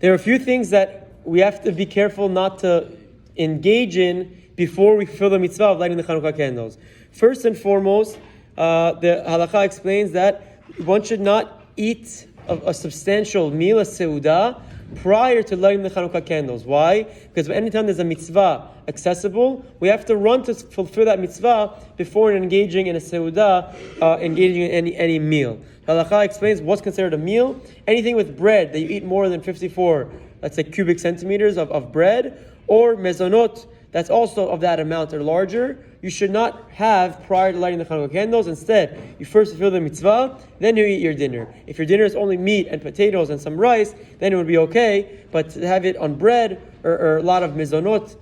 There are a few things that we have to be careful not to engage in before we fulfill the mitzvah of lighting the Chanukah candles. First and foremost, the Halacha explains that one should not eat a substantial meal, a seudah, prior to lighting the Chanukah candles. Why? Because anytime there's a mitzvah accessible, we have to run to fulfill that mitzvah before engaging in a seudah, engaging in any meal. Halacha explains what's considered a meal. Anything with bread that you eat more than 54, let's say cubic centimeters of bread, or mezonot, that's also of that amount or larger, you should not have prior to lighting the Chanukah candles. Instead, you first fulfill the mitzvah, then you eat your dinner. If your dinner is only meat and potatoes and some rice, then it would be okay. But to have it on bread or a lot of mezonot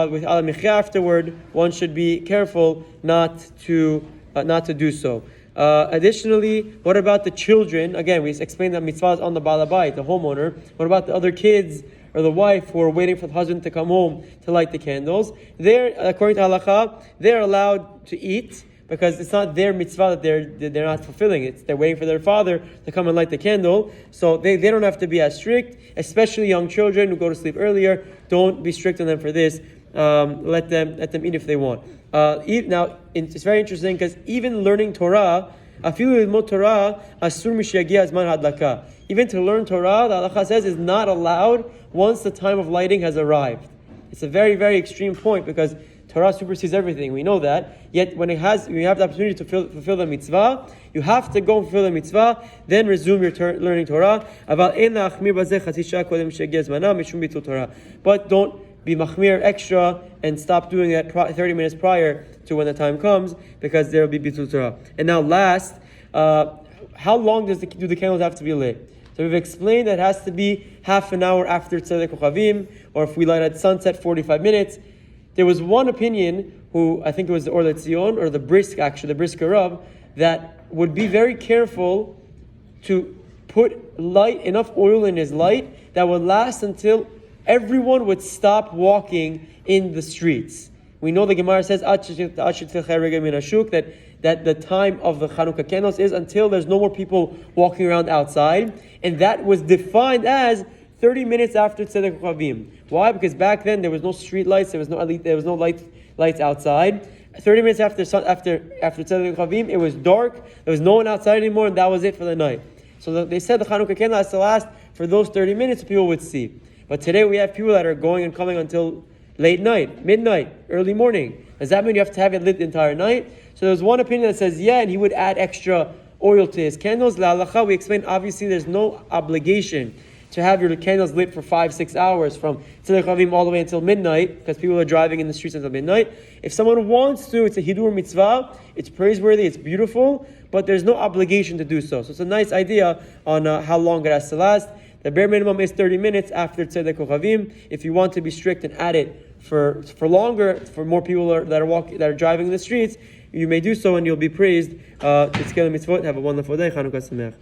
with al michya afterward, one should be careful not to do so. Additionally, what about the children? Again, we explained that mitzvah is on the balabait, the homeowner. What about the other kids or the wife who are waiting for the husband to come home to light the candles? They're, according to halacha, they're allowed to eat because it's not their mitzvah that they're not fulfilling. They're waiting for their father to come and light the candle. So they don't have to be as strict, especially young children who go to sleep earlier. Don't be strict on them for this. Let them eat if they want. Now, it's very interesting because even learning Torah, even to learn Torah, the halacha says, is not allowed once the time of lighting has arrived. It's a very, very extreme point because Torah supersedes everything. We know that. Yet when you have the opportunity to fulfill the mitzvah, you have to go and fulfill the mitzvah, then resume your learning Torah. But don't be machmir extra and stop doing that 30 minutes prior to when the time comes, because there will be bitul Torah. And now last, how long do the candles have to be lit? So we've explained that it has to be half an hour after Tzedek Kochavim, or if we light at sunset, 45 minutes. There was one opinion, who I think it was the Or Letzion, or the Brisk Rab, that would be very careful to put enough oil in his light that would last until everyone would stop walking in the streets. We know the Gemara says that the time of the Chanukah candles is until there's no more people walking around outside, and that was defined as 30 minutes after Tzedek Kochavim. Why? Because back then there was no street lights, there was no lights outside. 30 minutes after Tzedek Kochavim, it was dark, there was no one outside anymore, and that was it for the night. So they said the Chanukah candle has to last for those 30 minutes so people would see. But today we have people that are going and coming until late night, midnight, early morning. Does that mean you have to have it lit the entire night? So there's one opinion that says, yeah, and he would add extra oil to his candles. La halacha, we explained, obviously there's no obligation to have your candles lit for 5-6 hours from Tzedek Kochavim all the way until midnight, because people are driving in the streets until midnight. If someone wants to, it's a hidur mitzvah, it's praiseworthy, it's beautiful, but there's no obligation to do so. So it's a nice idea on how long it has to last. The bare minimum is 30 minutes after Tzedek Kochavim. If you want to be strict and add it for longer, for more people that are driving in the streets, you may do so and you'll be praised. Have a wonderful day. Hanukah Sameach.